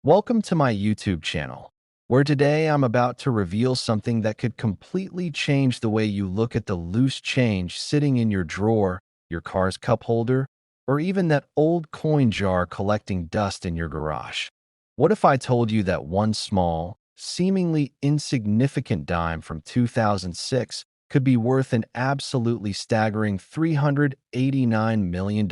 Welcome to my YouTube channel, where today I'm about to reveal something that could completely change the way you look at the loose change sitting in your drawer, your car's cup holder, or even that old coin jar collecting dust in your garage. What if I told you that one small, seemingly insignificant dime from 2006 could be worth an absolutely staggering $389 million?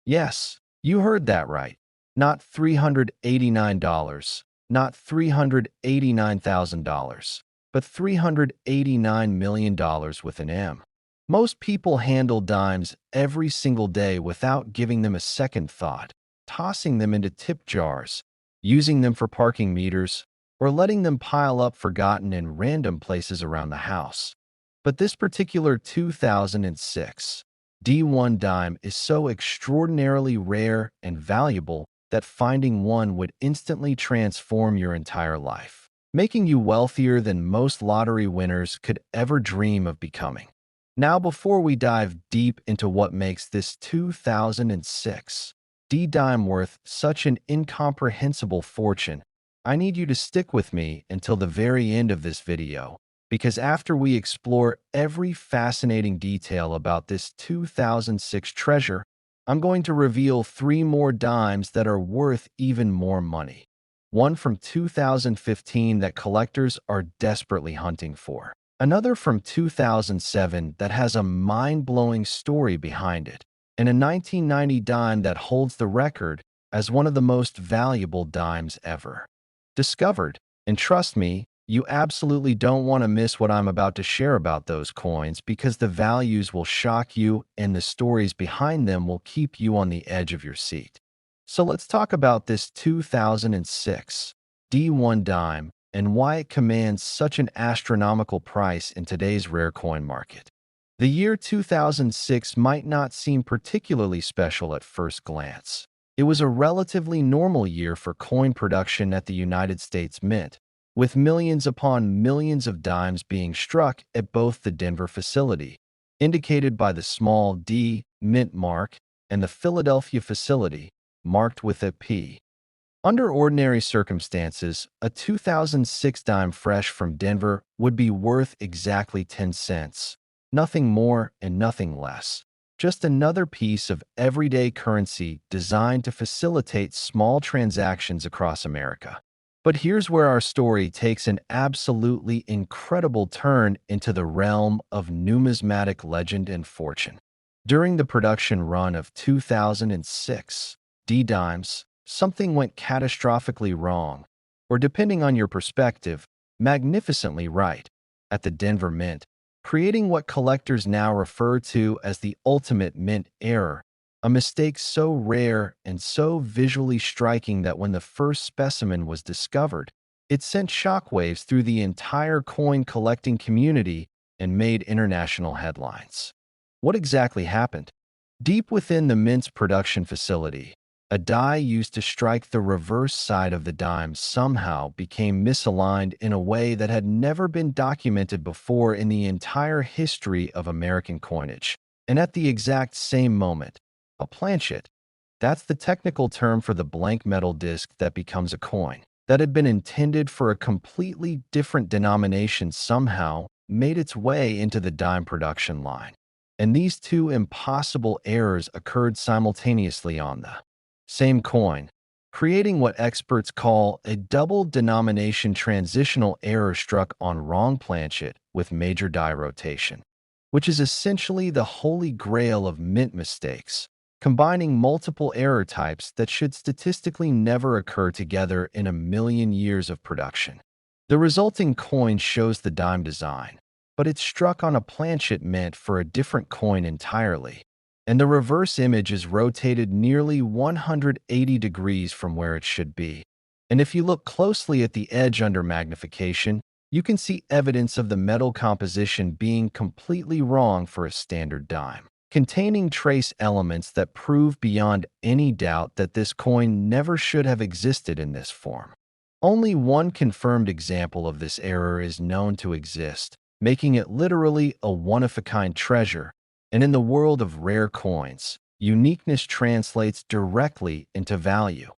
Yes, you heard that right. Not $389, not $389,000, but $389 million with an M. Most people handle dimes every single day without giving them a second thought, tossing them into tip jars, using them for parking meters, or letting them pile up forgotten in random places around the house. But this particular 2006 D1 dime is so extraordinarily rare and valuable that finding one would instantly transform your entire life, making you wealthier than most lottery winners could ever dream of becoming. Now, before we dive deep into what makes this 2006 D-dime worth such an incomprehensible fortune, I need you to stick with me until the very end of this video, because after we explore every fascinating detail about this 2006 treasure, I'm going to reveal three more dimes that are worth even more money. One from 2015 that collectors are desperately hunting for. Another from 2007 that has a mind-blowing story behind it. And a 1990 dime that holds the record as one of the most valuable dimes ever discovered. And trust me, you absolutely don't want to miss what I'm about to share about those coins, because the values will shock you and the stories behind them will keep you on the edge of your seat. So let's talk about this 2006 D1 dime and why it commands such an astronomical price in today's rare coin market. The year 2006 might not seem particularly special at first glance. It was a relatively normal year for coin production at the United States Mint, with millions upon millions of dimes being struck at both the Denver facility, indicated by the small D mint mark, and the Philadelphia facility, marked with a P. Under ordinary circumstances, a 2006 dime fresh from Denver would be worth exactly 10 cents, nothing more and nothing less. Just another piece of everyday currency designed to facilitate small transactions across America. But here's where our story takes an absolutely incredible turn into the realm of numismatic legend and fortune. During the production run of 2006 D-dimes, something went catastrophically wrong, or depending on your perspective, magnificently right, at the Denver Mint, creating what collectors now refer to as the ultimate mint error. A mistake so rare and so visually striking that when the first specimen was discovered, it sent shockwaves through the entire coin collecting community and made international headlines. What exactly happened? Deep within the Mint's production facility, a die used to strike the reverse side of the dime somehow became misaligned in a way that had never been documented before in the entire history of American coinage. And at the exact same moment, a planchet, that's the technical term for the blank metal disc that becomes a coin, that had been intended for a completely different denomination somehow made its way into the dime production line. And these two impossible errors occurred simultaneously on the same coin, creating what experts call a double denomination transitional error struck on wrong planchet with major die rotation, which is essentially the holy grail of mint mistakes, combining multiple error types that should statistically never occur together in a million years of production. The resulting coin shows the dime design, but it's struck on a planchet meant for a different coin entirely, and the reverse image is rotated nearly 180 degrees from where it should be. And if you look closely at the edge under magnification, you can see evidence of the metal composition being completely wrong for a standard dime, containing trace elements that prove beyond any doubt that this coin never should have existed in this form. Only one confirmed example of this error is known to exist, making it literally a one-of-a-kind treasure. And in the world of rare coins, uniqueness translates directly into value.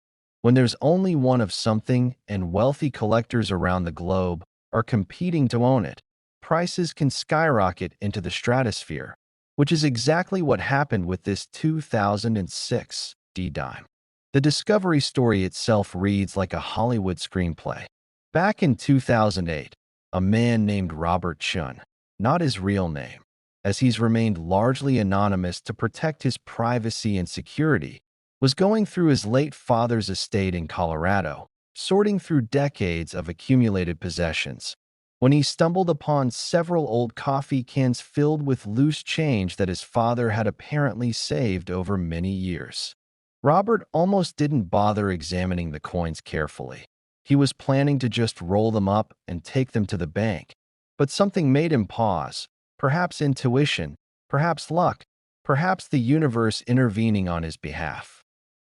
When there's only one of something and wealthy collectors around the globe are competing to own it, prices can skyrocket into the stratosphere, which is exactly what happened with this 2006 D-dime. The discovery story itself reads like a Hollywood screenplay. Back in 2008, a man named Robert Chun, not his real name, as he's remained largely anonymous to protect his privacy and security, was going through his late father's estate in Colorado, sorting through decades of accumulated possessions, when he stumbled upon several old coffee cans filled with loose change that his father had apparently saved over many years. Robert almost didn't bother examining the coins carefully. He was planning to just roll them up and take them to the bank. But something made him pause. Perhaps intuition, perhaps luck, perhaps the universe intervening on his behalf.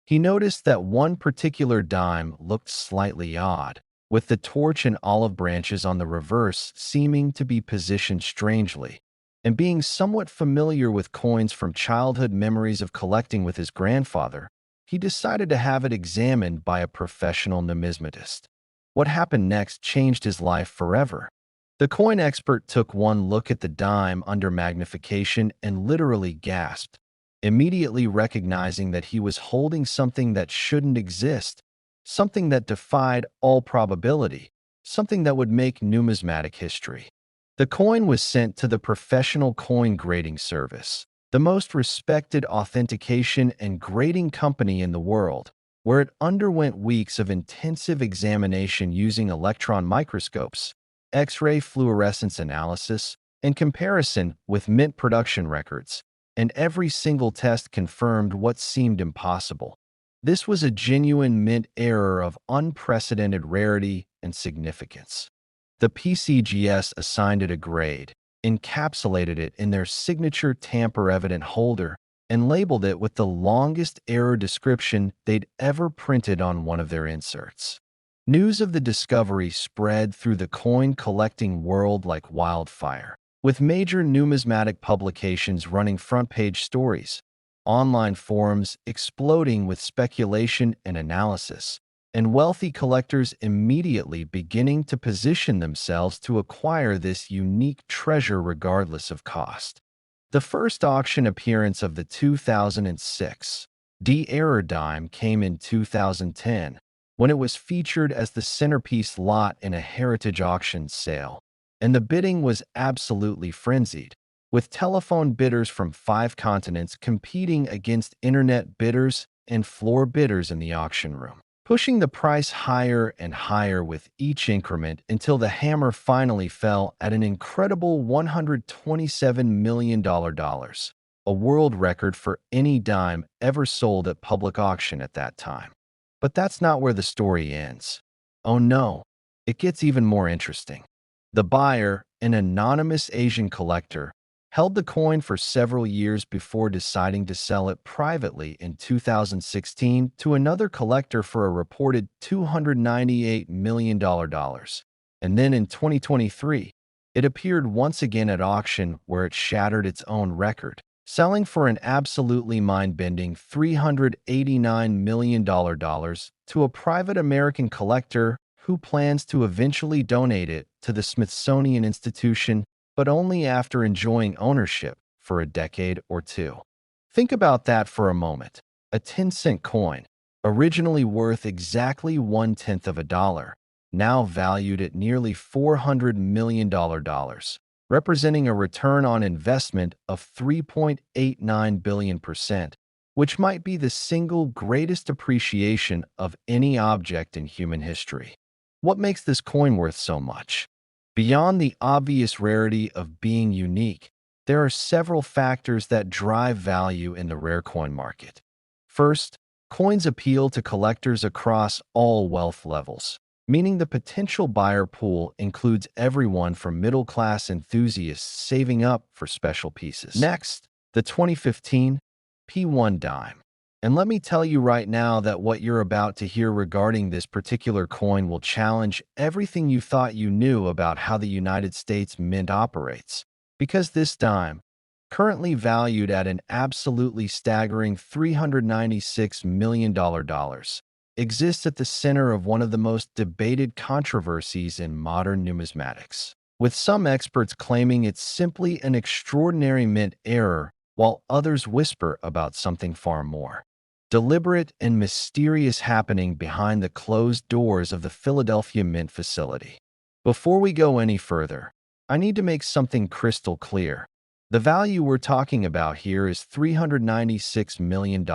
He noticed that one particular dime looked slightly odd, with the torch and olive branches on the reverse seeming to be positioned strangely. And being somewhat familiar with coins from childhood memories of collecting with his grandfather, he decided to have it examined by a professional numismatist. What happened next changed his life forever. The coin expert took one look at the dime under magnification and literally gasped, immediately recognizing that he was holding something that shouldn't exist, something that defied all probability, something that would make numismatic history. The coin was sent to the Professional Coin Grading Service, the most respected authentication and grading company in the world, where it underwent weeks of intensive examination using electron microscopes, X-ray fluorescence analysis, and comparison with mint production records, and every single test confirmed what seemed impossible. This was a genuine mint error of unprecedented rarity and significance. The PCGS assigned it a grade, encapsulated it in their signature tamper-evident holder, and labeled it with the longest error description they'd ever printed on one of their inserts. News of the discovery spread through the coin-collecting world like wildfire, with major numismatic publications running front-page stories, online forums exploding with speculation and analysis, and wealthy collectors immediately beginning to position themselves to acquire this unique treasure regardless of cost. The first auction appearance of the 2006 D-Error dime came in 2010, when it was featured as the centerpiece lot in a heritage auction sale, and the bidding was absolutely frenzied, with telephone bidders from 5 continents competing against internet bidders and floor bidders in the auction room, pushing the price higher and higher with each increment until the hammer finally fell at an incredible $127 million, a world record for any dime ever sold at public auction at that time. But that's not where the story ends. Oh no, it gets even more interesting. The buyer, an anonymous Asian collector, held the coin for several years before deciding to sell it privately in 2016 to another collector for a reported $298 million. And then in 2023, it appeared once again at auction where it shattered its own record, selling for an absolutely mind-bending $389 million to a private American collector who plans to eventually donate it to the Smithsonian Institution, but only after enjoying ownership for a decade or two. Think about that for a moment. A 10-cent coin, originally worth exactly 1/10 of a dollar, now valued at nearly $400 million, representing a return on investment of 3.89 billion%, which might be the single greatest appreciation of any object in human history. What makes this coin worth so much? Beyond the obvious rarity of being unique, there are several factors that drive value in the rare coin market. First, coins appeal to collectors across all wealth levels, meaning the potential buyer pool includes everyone from middle-class enthusiasts saving up for special pieces. Next, the 2015 P1 dime. And let me tell you right now that what you're about to hear regarding this particular coin will challenge everything you thought you knew about how the United States Mint operates. Because this dime, currently valued at an absolutely staggering $396 million, exists at the center of one of the most debated controversies in modern numismatics, with some experts claiming it's simply an extraordinary mint error, while others whisper about something far more deliberate and mysterious happening behind the closed doors of the Philadelphia Mint facility. Before we go any further, I need to make something crystal clear. The value we're talking about here is $396 million,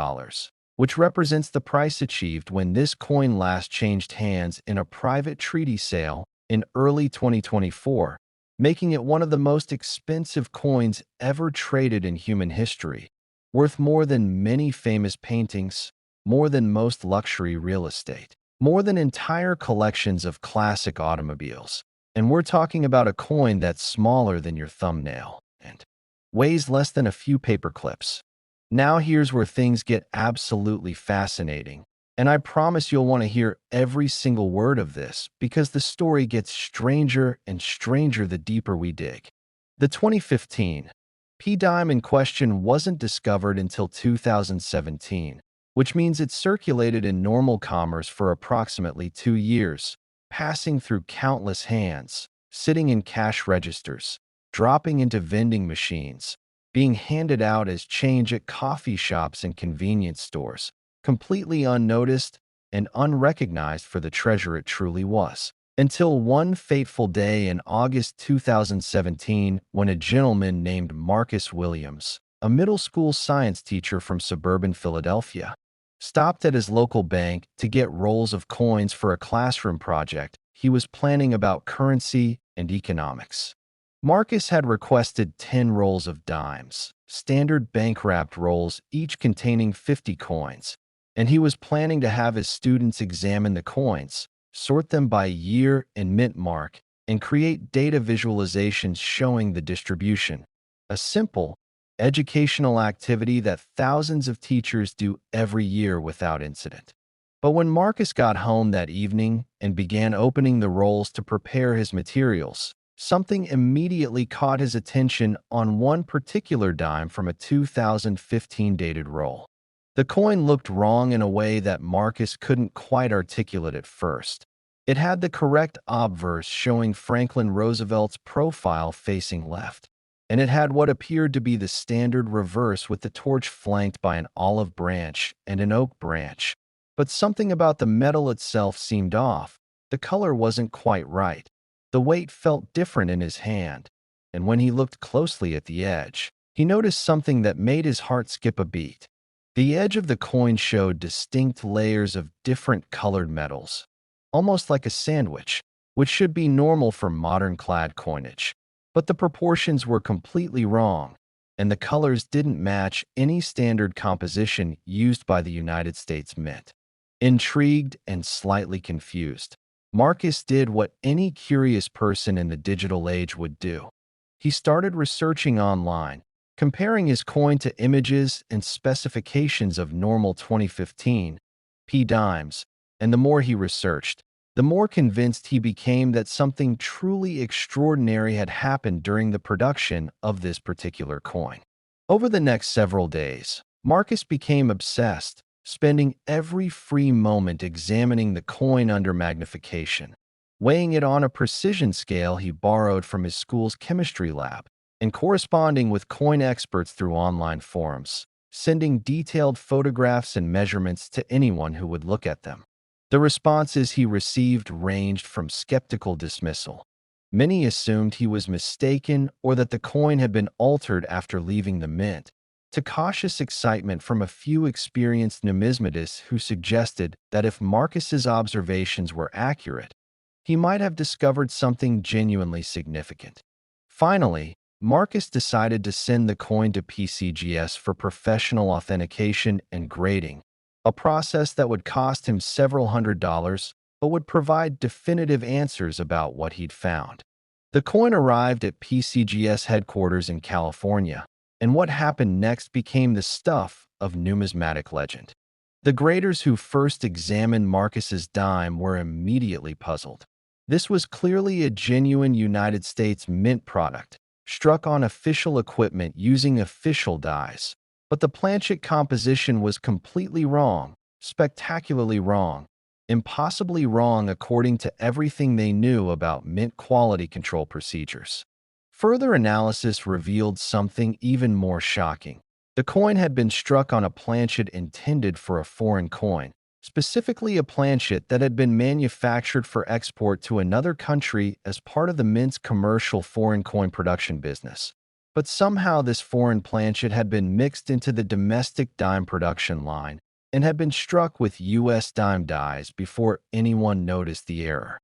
which represents the price achieved when this coin last changed hands in a private treaty sale in early 2024, making it one of the most expensive coins ever traded in human history, worth more than many famous paintings, more than most luxury real estate, more than entire collections of classic automobiles. And we're talking about a coin that's smaller than your thumbnail and weighs less than a few paper clips. Now here's where things get absolutely fascinating, and I promise you'll want to hear every single word of this because the story gets stranger and stranger the deeper we dig. The 2015 P-dime in question wasn't discovered until 2017, which means it circulated in normal commerce for approximately 2 years, passing through countless hands, sitting in cash registers, dropping into vending machines, being handed out as change at coffee shops and convenience stores, completely unnoticed and unrecognized for the treasure it truly was. Until one fateful day in August 2017 when a gentleman named Marcus Williams, a middle school science teacher from suburban Philadelphia, stopped at his local bank to get rolls of coins for a classroom project he was planning about currency and economics. Marcus had requested 10 rolls of dimes, standard bank-wrapped rolls each containing 50 coins, and he was planning to have his students examine the coins, sort them by year and mint mark, and create data visualizations showing the distribution. A simple, educational activity that thousands of teachers do every year without incident. But when Marcus got home that evening and began opening the rolls to prepare his materials, something immediately caught his attention on one particular dime from a 2015 dated roll. The coin looked wrong in a way that Marcus couldn't quite articulate at first. It had the correct obverse showing Franklin Roosevelt's profile facing left, and it had what appeared to be the standard reverse with the torch flanked by an olive branch and an oak branch. But something about the metal itself seemed off. The color wasn't quite right. The weight felt different in his hand, and when he looked closely at the edge, he noticed something that made his heart skip a beat. The edge of the coin showed distinct layers of different colored metals, almost like a sandwich, which should be normal for modern clad coinage. But the proportions were completely wrong, and the colors didn't match any standard composition used by the United States Mint. Intrigued and slightly confused, Marcus did what any curious person in the digital age would do. He started researching online, comparing his coin to images and specifications of normal 2015 P-dimes, and the more he researched, the more convinced he became that something truly extraordinary had happened during the production of this particular coin. Over the next several days, Marcus became obsessed, spending every free moment examining the coin under magnification, weighing it on a precision scale he borrowed from his school's chemistry lab, and corresponding with coin experts through online forums, sending detailed photographs and measurements to anyone who would look at them. The responses he received ranged from skeptical dismissal. Many assumed he was mistaken or that the coin had been altered after leaving the mint, to cautious excitement from a few experienced numismatists who suggested that if Marcus's observations were accurate, he might have discovered something genuinely significant. Finally, Marcus decided to send the coin to PCGS for professional authentication and grading, a process that would cost him several $100s, but would provide definitive answers about what he'd found. The coin arrived at PCGS headquarters in California, and what happened next became the stuff of numismatic legend. The graders who first examined Marcus's dime were immediately puzzled. This was clearly a genuine United States Mint product, struck on official equipment using official dies, but the planchet composition was completely wrong, spectacularly wrong, impossibly wrong according to everything they knew about mint quality control procedures. Further analysis revealed something even more shocking. The coin had been struck on a planchet intended for a foreign coin, specifically a planchet that had been manufactured for export to another country as part of the mint's commercial foreign coin production business. But somehow this foreign planchet had been mixed into the domestic dime production line and had been struck with U.S. dime dies before anyone noticed the error.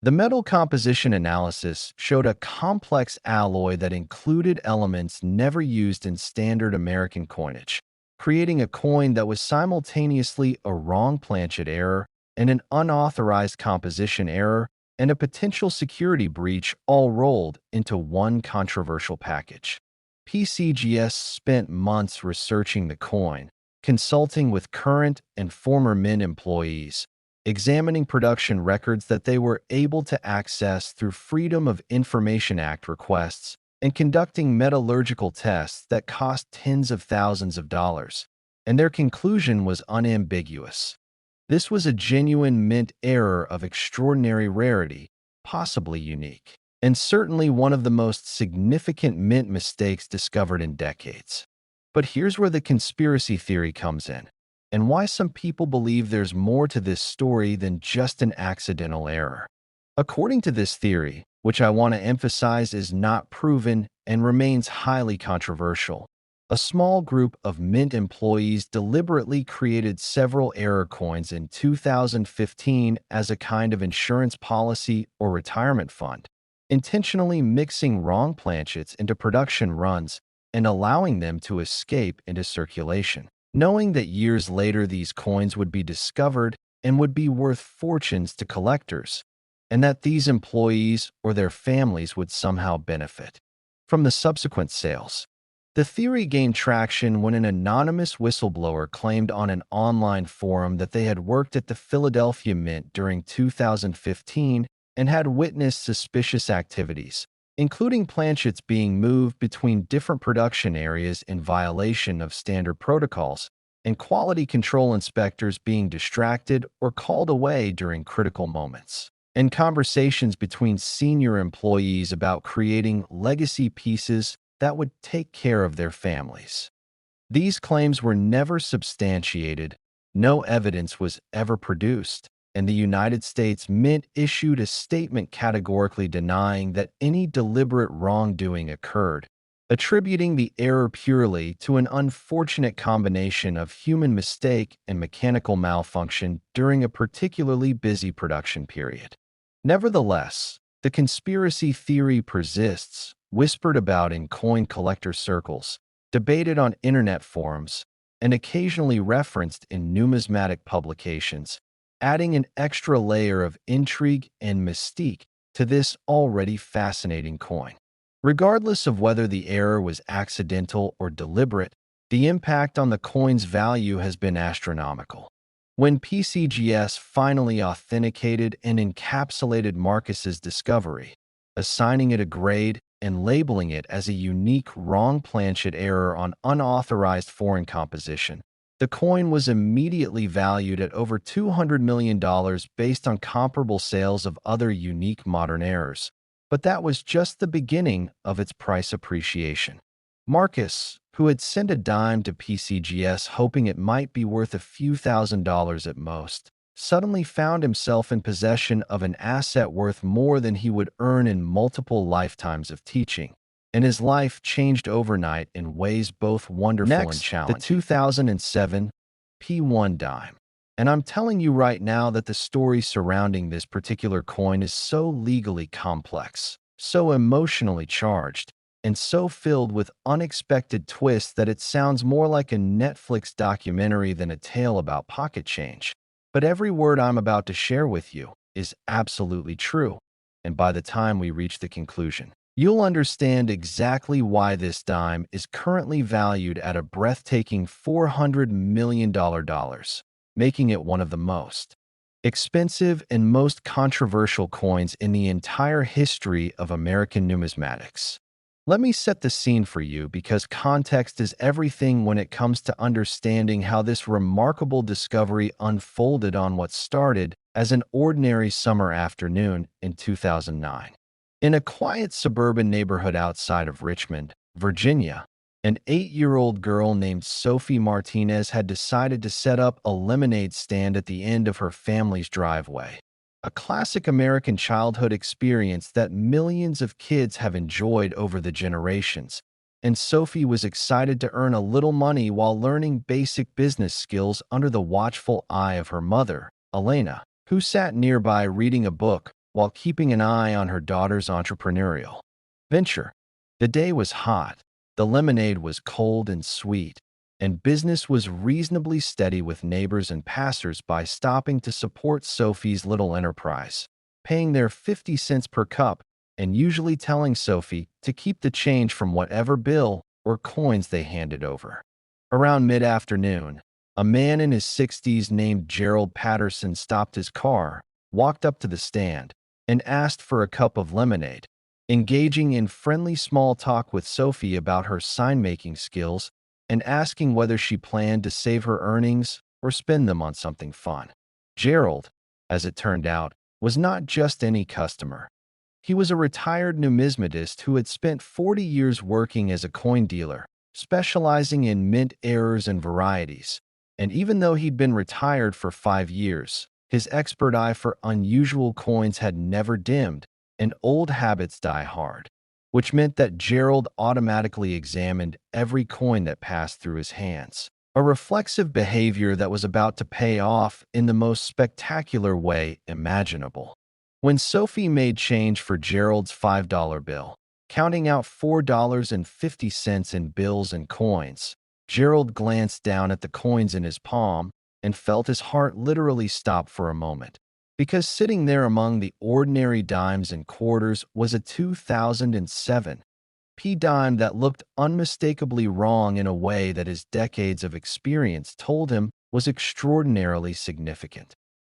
The metal composition analysis showed a complex alloy that included elements never used in standard American coinage, creating a coin that was simultaneously a wrong planchet error and an unauthorized composition error and a potential security breach all rolled into one controversial package. PCGS spent months researching the coin, consulting with current and former Mint employees, examining production records that they were able to access through Freedom of Information Act requests, and conducting metallurgical tests that cost tens of thousands of dollars. And their conclusion was unambiguous. This was a genuine mint error of extraordinary rarity, possibly unique, and certainly one of the most significant mint mistakes discovered in decades. But here's where the conspiracy theory comes in, and why some people believe there's more to this story than just an accidental error. According to this theory, which I want to emphasize is not proven and remains highly controversial, a small group of Mint employees deliberately created several error coins in 2015 as a kind of insurance policy or retirement fund, intentionally mixing wrong planchets into production runs and allowing them to escape into circulation, knowing that years later these coins would be discovered and would be worth fortunes to collectors, and that these employees or their families would somehow benefit from the subsequent sales. The theory gained traction when an anonymous whistleblower claimed on an online forum that they had worked at the Philadelphia Mint during 2015 and had witnessed suspicious activities, including planchets being moved between different production areas in violation of standard protocols, and quality control inspectors being distracted or called away during critical moments, and conversations between senior employees about creating legacy pieces that would take care of their families. These claims were never substantiated, no evidence was ever produced, and the United States Mint issued a statement categorically denying that any deliberate wrongdoing occurred, attributing the error purely to an unfortunate combination of human mistake and mechanical malfunction during a particularly busy production period. Nevertheless, the conspiracy theory persists, whispered about in coin collector circles, debated on internet forums, and occasionally referenced in numismatic publications, adding an extra layer of intrigue and mystique to this already fascinating coin. Regardless of whether the error was accidental or deliberate, the impact on the coin's value has been astronomical. When PCGS finally authenticated and encapsulated Marcus's discovery, assigning it a grade and labeling it as a unique wrong planchet error on unauthorized foreign composition, the coin was immediately valued at over $200 million based on comparable sales of other unique modern errors. But that was just the beginning of its price appreciation. Marcus, who had sent a dime to PCGS hoping it might be worth a few $1,000s at most, suddenly found himself in possession of an asset worth more than he would earn in multiple lifetimes of teaching, and his life changed overnight in ways both wonderful and challenging. The 2007 P1 dime. And I'm telling you right now that the story surrounding this particular coin is so legally complex, so emotionally charged, and so filled with unexpected twists that it sounds more like a Netflix documentary than a tale about pocket change. But every word I'm about to share with you is absolutely true, and by the time we reach the conclusion, you'll understand exactly why this dime is currently valued at a breathtaking $400 million, making it one of the most expensive and most controversial coins in the entire history of American numismatics. Let me set the scene for you because context is everything when it comes to understanding how this remarkable discovery unfolded on what started as an ordinary summer afternoon in 2009. In a quiet suburban neighborhood outside of Richmond, Virginia, an 8-year-old girl named Sophie Martinez had decided to set up a lemonade stand at the end of her family's driveway. A classic American childhood experience that millions of kids have enjoyed over the generations, and Sophie was excited to earn a little money while learning basic business skills under the watchful eye of her mother, Elena, who sat nearby reading a book while keeping an eye on her daughter's entrepreneurial venture. The day was hot, the lemonade was cold and sweet, and business was reasonably steady with neighbors and passers-by stopping to support Sophie's little enterprise, paying their 50 cents per cup and usually telling Sophie to keep the change from whatever bill or coins they handed over. Around mid-afternoon, a man in his 60s named Gerald Patterson stopped his car, walked up to the stand, and asked for a cup of lemonade. Engaging in friendly small talk with Sophie about her sign-making skills and asking whether she planned to save her earnings or spend them on something fun. Gerald, as it turned out, was not just any customer. He was a retired numismatist who had spent 40 years working as a coin dealer, specializing in mint errors and varieties. And even though he'd been retired for 5 years, his expert eye for unusual coins had never dimmed, and old habits die hard, which meant that Gerald automatically examined every coin that passed through his hands, a reflexive behavior that was about to pay off in the most spectacular way imaginable. When Sophie made change for Gerald's $5 bill, counting out $4.50 in bills and coins, Gerald glanced down at the coins in his palm and felt his heart literally stop for a moment. Because sitting there among the ordinary dimes and quarters was a 2007 P dime that looked unmistakably wrong in a way that his decades of experience told him was extraordinarily significant.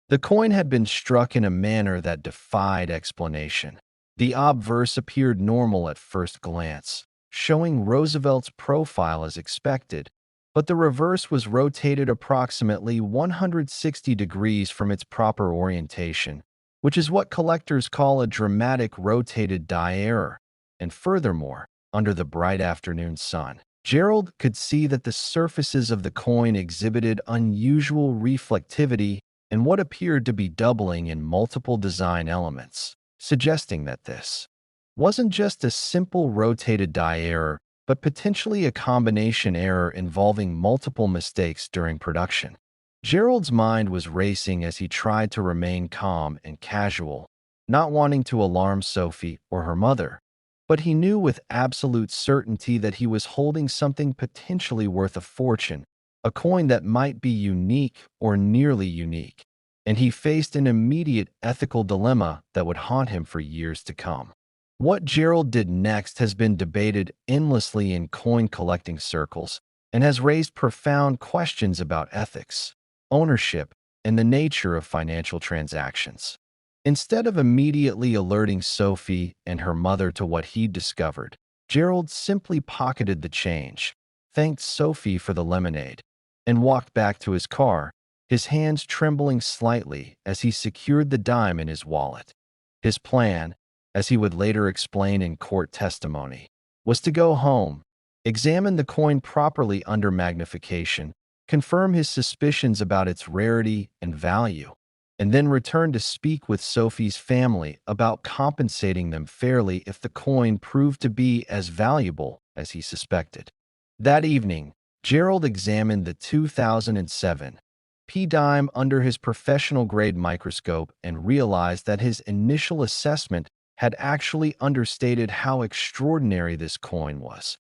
The coin had been struck in a manner that defied explanation. The obverse appeared normal at first glance, showing Roosevelt's profile as expected, but the reverse was rotated approximately 160 degrees from its proper orientation, which is what collectors call a dramatic rotated die error. And furthermore, under the bright afternoon sun, Gerald could see that the surfaces of the coin exhibited unusual reflectivity and what appeared to be doubling in multiple design elements, suggesting that this wasn't just a simple rotated die error, but potentially a combination error involving multiple mistakes during production. Gerald's mind was racing as he tried to remain calm and casual, not wanting to alarm Sophie or her mother, but he knew with absolute certainty that he was holding something potentially worth a fortune, a coin that might be unique or nearly unique, and he faced an immediate ethical dilemma that would haunt him for years to come. What Gerald did next has been debated endlessly in coin collecting circles and has raised profound questions about ethics, ownership, and the nature of financial transactions. Instead of immediately alerting Sophie and her mother to what he'd discovered, Gerald simply pocketed the change, thanked Sophie for the lemonade, and walked back to his car, his hands trembling slightly as he secured the dime in his wallet. His plan, as he would later explain in court testimony, was to go home, examine the coin properly under magnification, confirm his suspicions about its rarity and value, and then return to speak with Sophie's family about compensating them fairly if the coin proved to be as valuable as he suspected. That evening, Gerald examined the 2007 P dime under his professional-grade microscope and realized that his initial assessment had actually understated how extraordinary this coin was.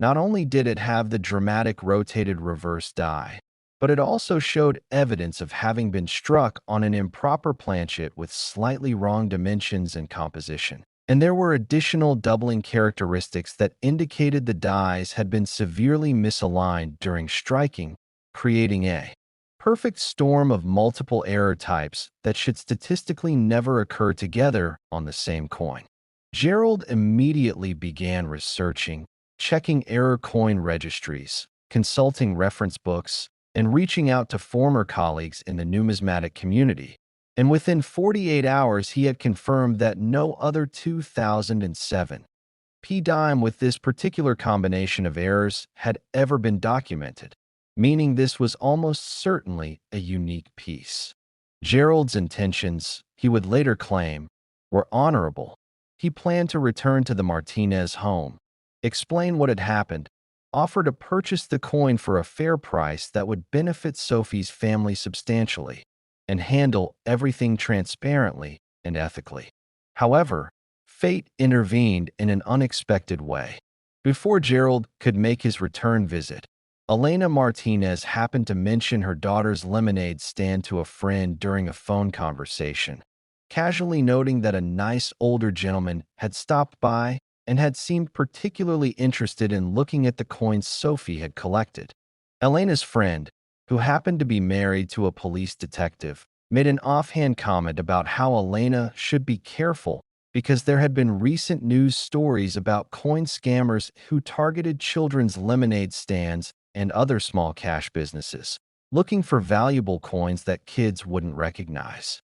Not only did it have the dramatic rotated reverse die, but it also showed evidence of having been struck on an improper planchet with slightly wrong dimensions and composition. And there were additional doubling characteristics that indicated the dies had been severely misaligned during striking, creating a perfect storm of multiple error types that should statistically never occur together on the same coin. Gerald immediately began researching, checking error coin registries, consulting reference books, and reaching out to former colleagues in the numismatic community. And within 48 hours, he had confirmed that no other 2007 P dime with this particular combination of errors had ever been documented, meaning this was almost certainly a unique piece. Gerald's intentions, he would later claim, were honorable. He planned to return to the Martinez home, explain what had happened, offer to purchase the coin for a fair price that would benefit Sophie's family substantially, and handle everything transparently and ethically. However, fate intervened in an unexpected way. Before Gerald could make his return visit, Elena Martinez happened to mention her daughter's lemonade stand to a friend during a phone conversation, casually noting that a nice older gentleman had stopped by and had seemed particularly interested in looking at the coins Sophie had collected. Elena's friend, who happened to be married to a police detective, made an offhand comment about how Elena should be careful because there had been recent news stories about coin scammers who targeted children's lemonade stands and other small cash businesses, looking for valuable coins that kids wouldn't recognize.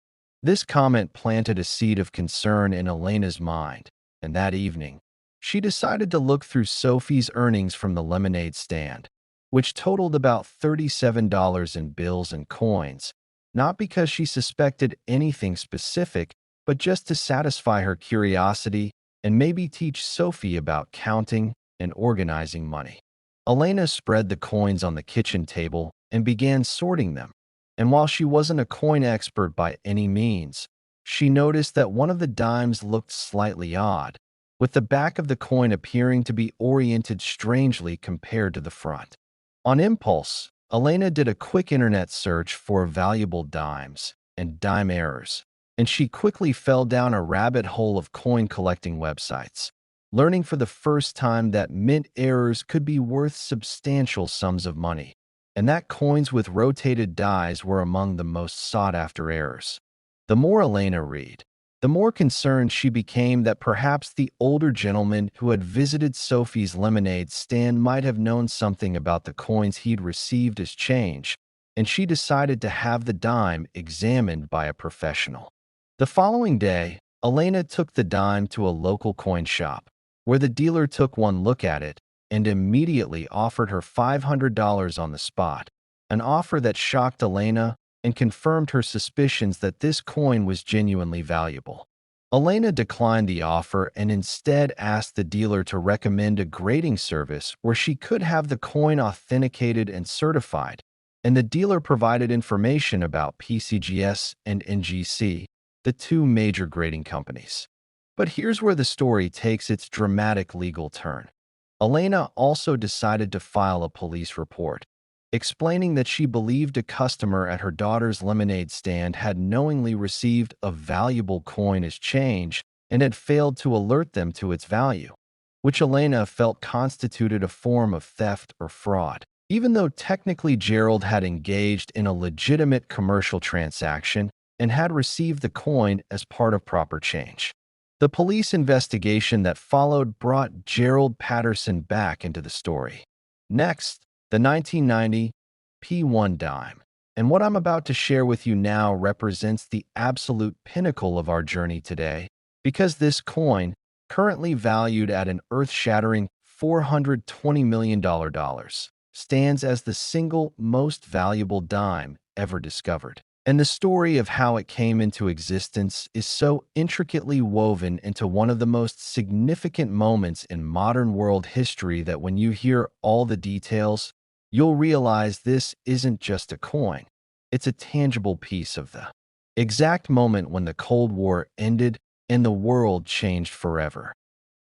This comment planted a seed of concern in Elena's mind, and that evening, she decided to look through Sophie's earnings from the lemonade stand, which totaled about $37 in bills and coins, not because she suspected anything specific, but just to satisfy her curiosity and maybe teach Sophie about counting and organizing money. Elena spread the coins on the kitchen table and began sorting them. And while she wasn't a coin expert by any means, she noticed that one of the dimes looked slightly odd, with the back of the coin appearing to be oriented strangely compared to the front. On impulse, Elena did a quick internet search for valuable dimes and dime errors, and she quickly fell down a rabbit hole of coin collecting websites, learning for the first time that mint errors could be worth substantial sums of money, and that coins with rotated dies were among the most sought-after errors. The more Elena read, the more concerned she became that perhaps the older gentleman who had visited Sophie's lemonade stand might have known something about the coins he'd received as change, and she decided to have the dime examined by a professional. The following day, Elena took the dime to a local coin shop, where the dealer took one look at it and immediately offered her $500 on the spot, an offer that shocked Elena and confirmed her suspicions that this coin was genuinely valuable. Elena declined the offer and instead asked the dealer to recommend a grading service where she could have the coin authenticated and certified, and the dealer provided information about PCGS and NGC, the two major grading companies. But here's where the story takes its dramatic legal turn. Elena also decided to file a police report, explaining that she believed a customer at her daughter's lemonade stand had knowingly received a valuable coin as change and had failed to alert them to its value, which Elena felt constituted a form of theft or fraud. Even though technically Gerald had engaged in a legitimate commercial transaction and had received the coin as part of proper change. The police investigation that followed brought Gerald Patterson back into the story. Next, the 1990 P1 dime. And what I'm about to share with you now represents the absolute pinnacle of our journey today, because this coin, currently valued at an earth-shattering $420 million, stands as the single most valuable dime ever discovered. And the story of how it came into existence is so intricately woven into one of the most significant moments in modern world history that when you hear all the details, you'll realize this isn't just a coin. It's a tangible piece of the exact moment when the Cold War ended and the world changed forever.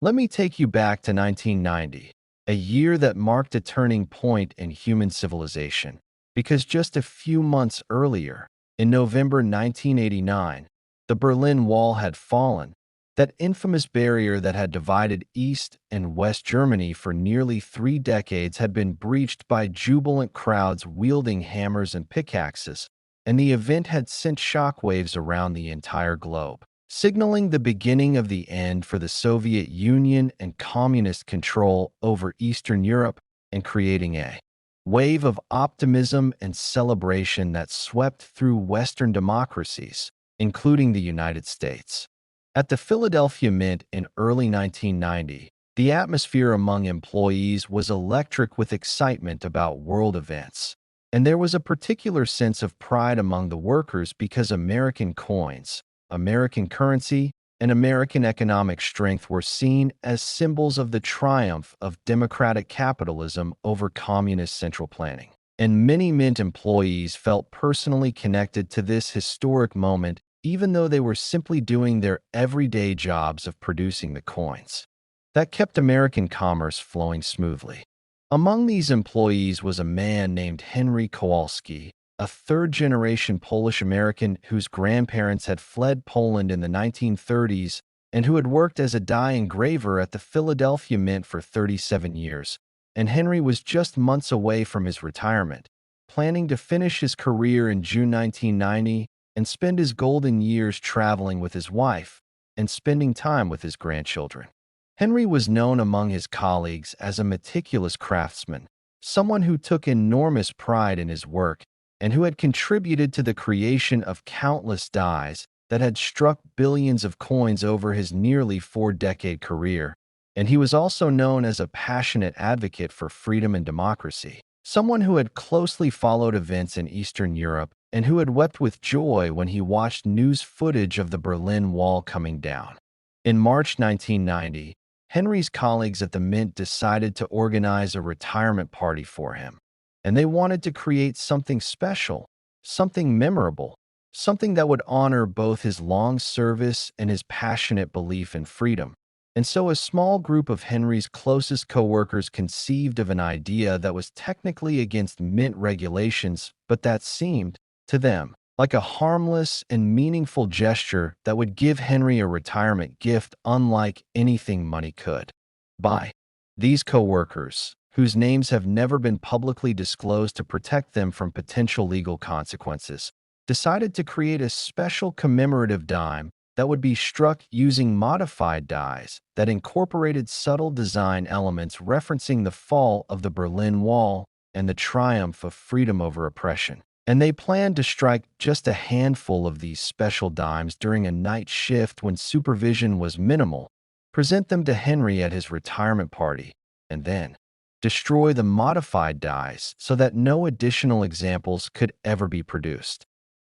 Let me take you back to 1990, a year that marked a turning point in human civilization, because just a few months earlier, in November 1989, the Berlin Wall had fallen, that infamous barrier that had divided East and West Germany for nearly 3 decades had been breached by jubilant crowds wielding hammers and pickaxes, and the event had sent shockwaves around the entire globe. signaling the beginning of the end for the Soviet Union and communist control over Eastern Europe and creating a wave of optimism and celebration that swept through Western democracies, including the United States. At the Philadelphia Mint in early 1990, the atmosphere among employees was electric with excitement about world events. And there was a particular sense of pride among the workers because American coins, American currency, and American economic strength were seen as symbols of the triumph of democratic capitalism over communist central planning. And many Mint employees felt personally connected to this historic moment, even though they were simply doing their everyday jobs of producing the coins. That kept American commerce flowing smoothly. Among these employees was a man named Henry Kowalski, a third-generation Polish-American whose grandparents had fled Poland in the 1930s and who had worked as a die engraver at the Philadelphia Mint for 37 years. And Henry was just months away from his retirement, planning to finish his career in June 1990 and spend his golden years traveling with his wife and spending time with his grandchildren. Henry was known among his colleagues as a meticulous craftsman, someone who took enormous pride in his work and who had contributed to the creation of countless dies that had struck billions of coins over his nearly four-decade career. And he was also known as a passionate advocate for freedom and democracy, someone who had closely followed events in Eastern Europe and who had wept with joy when he watched news footage of the Berlin Wall coming down. In March 1990, Henry's colleagues at the Mint decided to organize a retirement party for him, and they wanted to create something special, something memorable, something that would honor both his long service and his passionate belief in freedom. And so a small group of Henry's closest co-workers conceived of an idea that was technically against Mint regulations, but that seemed, to them, like a harmless and meaningful gesture that would give Henry a retirement gift unlike anything money could buy. These co-workers, whose names have never been publicly disclosed to protect them from potential legal consequences, decided to create a special commemorative dime that would be struck using modified dies that incorporated subtle design elements referencing the fall of the Berlin Wall and the triumph of freedom over oppression. And they planned to strike just a handful of these special dimes during a night shift when supervision was minimal, present them to Henry at his retirement party, and then destroy the modified dies so that no additional examples could ever be produced.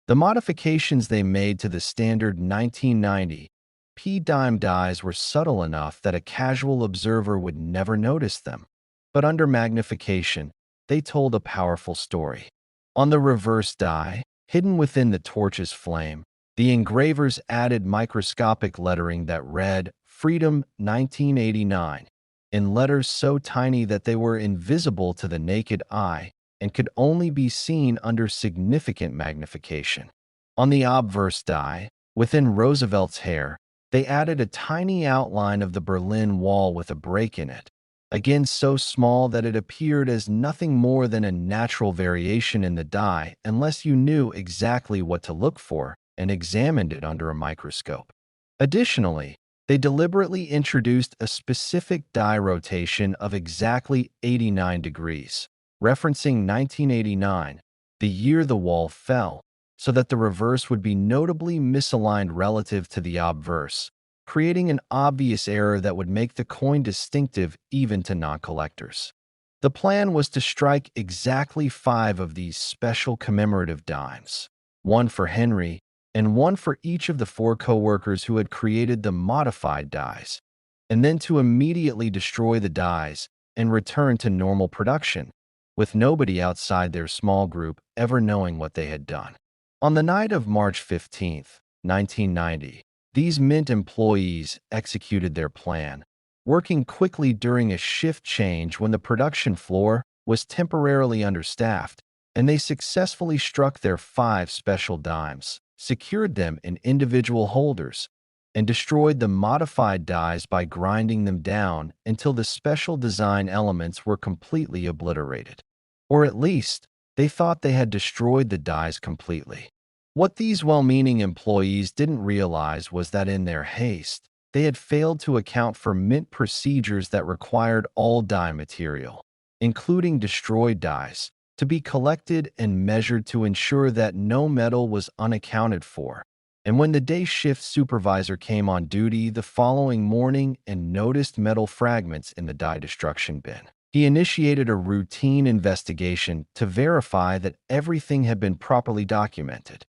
The modifications they made to the standard 1990 P-dime dies were subtle enough that a casual observer would never notice them, but under magnification, they told a powerful story. On the reverse die, hidden within the torch's flame, the engravers added microscopic lettering that read, "Freedom 1989," in letters so tiny that they were invisible to the naked eye and could only be seen under significant magnification. On the obverse die, within Roosevelt's hair, they added a tiny outline of the Berlin Wall with a break in it, again so small that it appeared as nothing more than a natural variation in the die unless you knew exactly what to look for and examined it under a microscope. Additionally, they deliberately introduced a specific die rotation of exactly 89 degrees, referencing 1989, the year the wall fell, so that the reverse would be notably misaligned relative to the obverse, creating an obvious error that would make the coin distinctive even to non-collectors. The plan was to strike exactly 5 of these special commemorative dimes, one for Henry and one for each of the 4 co-workers who had created the modified dies, and then to immediately destroy the dies and return to normal production, with nobody outside their small group ever knowing what they had done. On the night of March 15, 1990, these Mint employees executed their plan, working quickly during a shift change when the production floor was temporarily understaffed, and they successfully struck their 5 special dimes, secured them in individual holders, and destroyed the modified dies by grinding them down until the special design elements were completely obliterated. Or at least, they thought they had destroyed the dies completely. What these well-meaning employees didn't realize was that in their haste, they had failed to account for mint procedures that required all die material, including destroyed dies, to be collected and measured to ensure that no metal was unaccounted for. And when the day shift supervisor came on duty the following morning and noticed metal fragments in the die destruction bin, he initiated a routine investigation to verify that everything had been properly documented.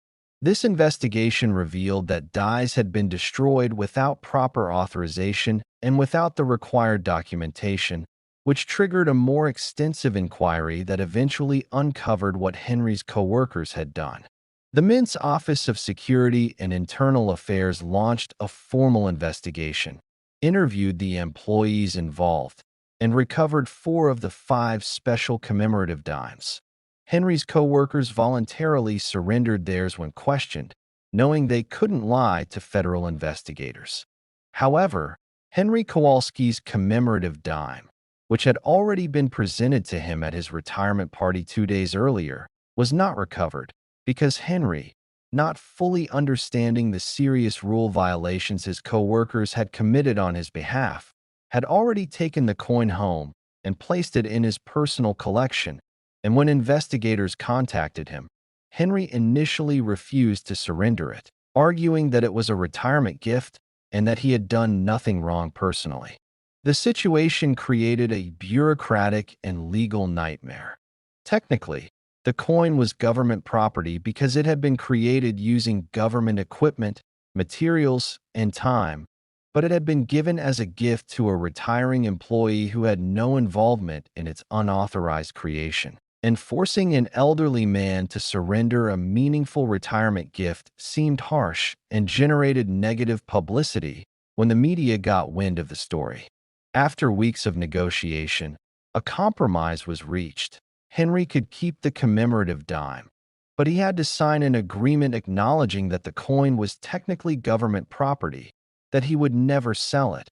This investigation revealed that dies had been destroyed without proper authorization and without the required documentation, which triggered a more extensive inquiry that eventually uncovered what Henry's coworkers had done. The Mint's Office of Security and Internal Affairs launched a formal investigation, interviewed the employees involved, and recovered 4 of the 5 special commemorative dimes. Henry's co-workers voluntarily surrendered theirs when questioned, knowing they couldn't lie to federal investigators. However, Henry Kowalski's commemorative dime, which had already been presented to him at his retirement party 2 days earlier, was not recovered because Henry, not fully understanding the serious rule violations his co-workers had committed on his behalf, had already taken the coin home and placed it in his personal collection. And when investigators contacted him, Henry initially refused to surrender it, arguing that it was a retirement gift and that he had done nothing wrong personally. The situation created a bureaucratic and legal nightmare. Technically, the coin was government property because it had been created using government equipment, materials, and time, but it had been given as a gift to a retiring employee who had no involvement in its unauthorized creation. And forcing an elderly man to surrender a meaningful retirement gift seemed harsh and generated negative publicity when the media got wind of the story. After weeks of negotiation, a compromise was reached. Henry could keep the commemorative dime, but he had to sign an agreement acknowledging that the coin was technically government property, that he would never sell it,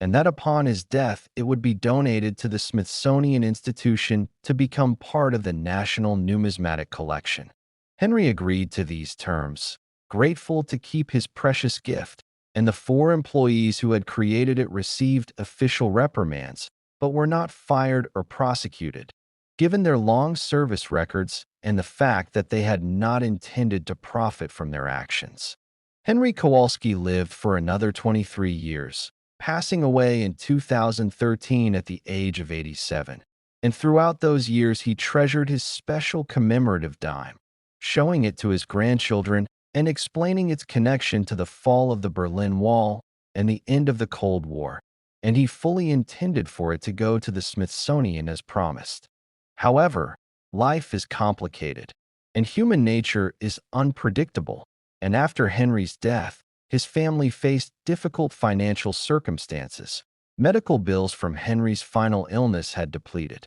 and that upon his death it would be donated to the Smithsonian Institution to become part of the National Numismatic Collection. Henry agreed to these terms, grateful to keep his precious gift, and the 4 employees who had created it received official reprimands, but were not fired or prosecuted, given their long service records and the fact that they had not intended to profit from their actions. Henry Kowalski lived for another 23 years, passing away in 2013 at the age of 87. And throughout those years, he treasured his special commemorative dime, showing it to his grandchildren and explaining its connection to the fall of the Berlin Wall and the end of the Cold War, and he fully intended for it to go to the Smithsonian as promised. However, life is complicated, and human nature is unpredictable, and after Henry's death, his family faced difficult financial circumstances. Medical bills from Henry's final illness had depleted,